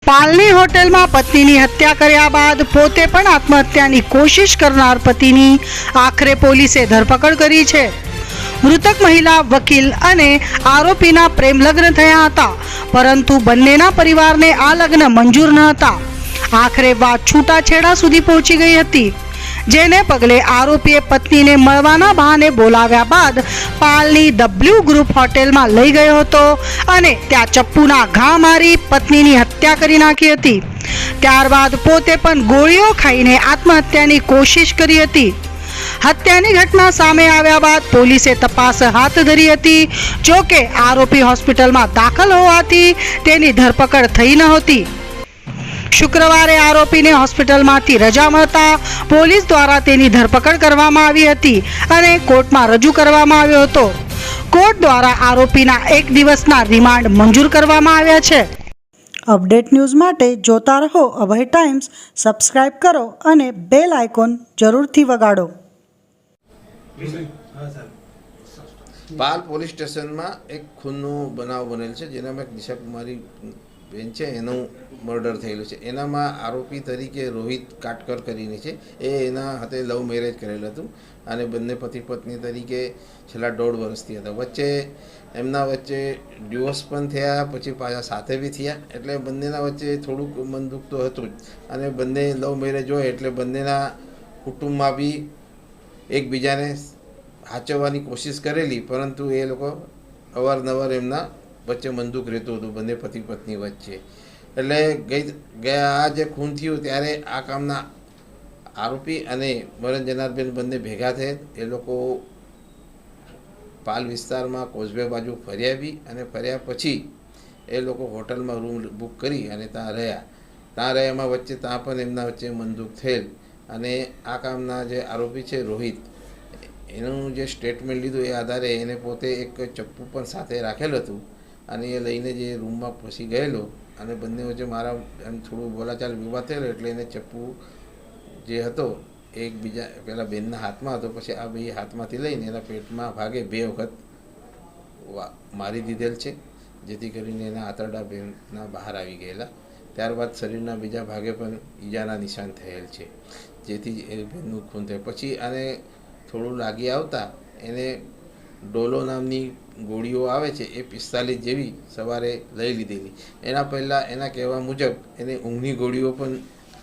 પાલની હોટેલમાં પત્નીની હત્યા કર્યા બાદ પોતે પણ આત્મહત્યાની કોશિશ કરનાર પતિની આખરે પોલીસે ધરપકડ કરી છે। મૃતક મહિલા વકીલ અને આરોપીના પ્રેમ લગ્ન થયા હતા, પરંતુ બંનેના પરિવારને આ લગ્ન મંજૂર ન હતા। આખરે વાત છૂટાછેડા સુધી પહોંચી ગઈ હતી, જેને પગલે આરોપીએ પત્નીને મળવાના બહાને બોલાવ્યા બાદ પાલની ડબલ્યુ ગ્રુપ હોટેલમાં લઈ ગયો હતો અને ત્યાં ચપ્પુના ઘા મારી પત્નીની હત્યા કરી નાખી હતી। ત્યારબાદ પોતે પણ ગોળીઓ ખાઈને આત્મહત્યાની કોશિશ કરી હતી। હત્યાની ઘટના સામે આવ્યા બાદ પોલીસે તપાસ હાથ ધરી હતી। જો કે આરોપી હોસ્પિટલમાં દાખલ હોવાથી તેની ધરપકડ થઈ નહોતી। શુક્રવારે આરોપીને હોસ્પિટલમાંથી રજા મળતા પોલીસ દ્વારા તેની ધરપકડ કરવામાં આવી હતી અને કોર્ટમાં રજૂ કરવામાં આવ્યો હતો। કોર્ટ દ્વારા આરોપીના 1 દિવસના રિમાન્ડ મંજૂર કરવામાં આવ્યા છે। અપડેટ ન્યૂઝ માટે જોતા રહો અભય ટાઈમ્સ, સબસ્ક્રાઇબ કરો અને બેલ આઇકોન જરૂરથી વગાડો। પાલ પોલીસ સ્ટેશનમાં એક ખૂનનો બનાવ બનેલ છે, જેનામાં એક દિશા કુમારી બેન છે, એનું મર્ડર થયેલું છે। એનામાં આરોપી તરીકે રોહિત કાટકર કરીને છે, એ એના હાથે લવ મેરેજ કરેલું હતું અને બંને પતિ પત્ની તરીકે છેલ્લા 1.5 વર્ષથી હતા। એમના વચ્ચે ડિવોર્સ પણ થયા, પછી પાછા સાથે બી થયા, એટલે બંનેના વચ્ચે થોડુંક મન દુઃખ તો હતું જ। અને બંને લવ મેરેજ હોય એટલે બંનેના કુટુંબમાં બી એકબીજાને સાચવવાની કોશિશ કરેલી, પરંતુ એ લોકો અવારનવાર એમના વચ્ચે મન દુઃખ રહેતું હતું બંને પતિ પત્ની વચ્ચે। એટલે ગયા આ જે ખૂન થયું ત્યારે આ કામના આરોપી અને મરણ જનારબેન બંને ભેગા થયેલ। એ લોકો પાલ વિસ્તારમાં કોઝવે બાજુ ફર્યા બી, અને ફર્યા પછી એ લોકો હોટલમાં રૂમ બુક કરી અને ત્યાં રહ્યામાં વચ્ચે ત્યાં પણ એમના વચ્ચે મનદુખ થયેલ। અને આ કામના જે આરોપી છે રોહિત, એનું જે સ્ટેટમેન્ટ લીધું એ આધારે એને પોતે એક ચપ્પુ પણ સાથે રાખેલું હતું અને એ લઈને જે રૂમમાં પછી ગયેલો અને બંને વચ્ચે મારા એમ થોડું બોલાચાલ વિવાદ થયેલો, એટલે એને ચપ્પુ જે હતો એકબીજા પહેલાં બેનના હાથમાં હતો, પછી આ બે હાથમાંથી લઈને એના પેટમાં ભાગે 2 વખત મારી દીધેલ છે, જેથી કરીને એના આંતરડા બેનના બહાર આવી ગયેલા। ત્યારબાદ શરીરના બીજા ભાગે પણ ઈજાના નિશાન થયેલ છે, જેથી એ બેનનું ખૂન થયું। પછી આને થોડું લાગી આવતા એને ડોલો નામની ગોળીઓ આવે છે, એ 45 જેવી સવારે લઈ લીધેલી। એના પહેલાં એના કહેવા મુજબ એને ઊંઘની ગોળીઓ પણ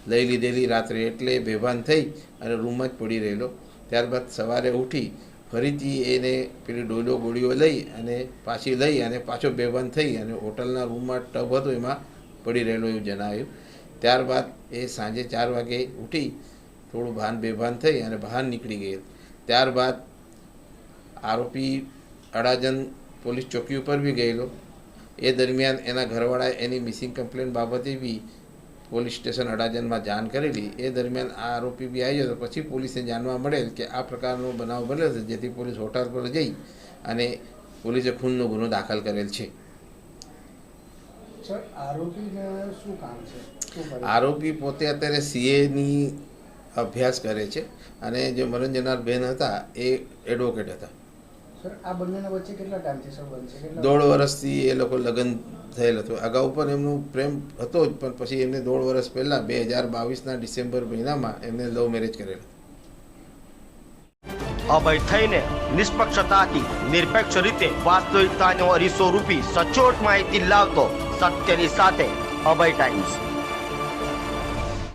લઈ લીધેલી રાત્રે, એટલે બેભાન થઈ અને રૂમમાં જ પડી રહેલો। ત્યારબાદ સવારે ઉઠી ફરીથી એને પેલી ડોલો ગોળીઓ લઈ અને પાછો બેભાન થઈ અને હોટલના રૂમમાં ટબ હતો એમાં પડી રહેલો એવું જણાવ્યું। ત્યારબાદ એ સાંજે 4 વાગે ઉઠી થોડું બેભાન થઈ અને બહાર નીકળી ગયેલ। ત્યારબાદ આરોપી અડાજણ પોલીસ ચોકી ઉપર બી ગયેલો। એ દરમિયાન એના ઘરવાળાએ એની મિસિંગ કમ્પ્લેન બાબતે બી પોલીસ સ્ટેશન અડાજણમાં જાણ કરેલી। એ દરમિયાન આ આરોપી બી આવ્યો હતો। પછી પોલીસને જાણવા મળેલ કે આ પ્રકારનો બનાવ બન્યો છે, જેથી પોલીસ હોટલ પર જઈ અને પોલીસે ખૂનનો ગુનો દાખલ કરેલ છે। આરોપી પોતે અત્યારે CAની અભ્યાસ કરે છે અને જે મરણ જનાર બેન હતા એ એડવોકેટ હતા। આ બંનેના વચ્ચે કેટલા ટાઈમથી સંબંધ છે? 1.5 વર્ષથી એ લોકો લગ્ન થયેલ હતું। અગાઉ પણ એમનું પ્રેમ હતો જ, પણ પછી એમને 1.5 વર્ષ પહેલાં 2022ના ડિસેમ્બર મહિનામાં એમને લવ મેરેજ કરેલા। અભય થઈને નિષ્પક્ષતાથી નિરપેક્ષ રીતે વાસ્તવિકતાનો અરીસો રૂપી સચોટ માહિતી લાવતો સત્યની સાથે અભય ટાઈમ્સ।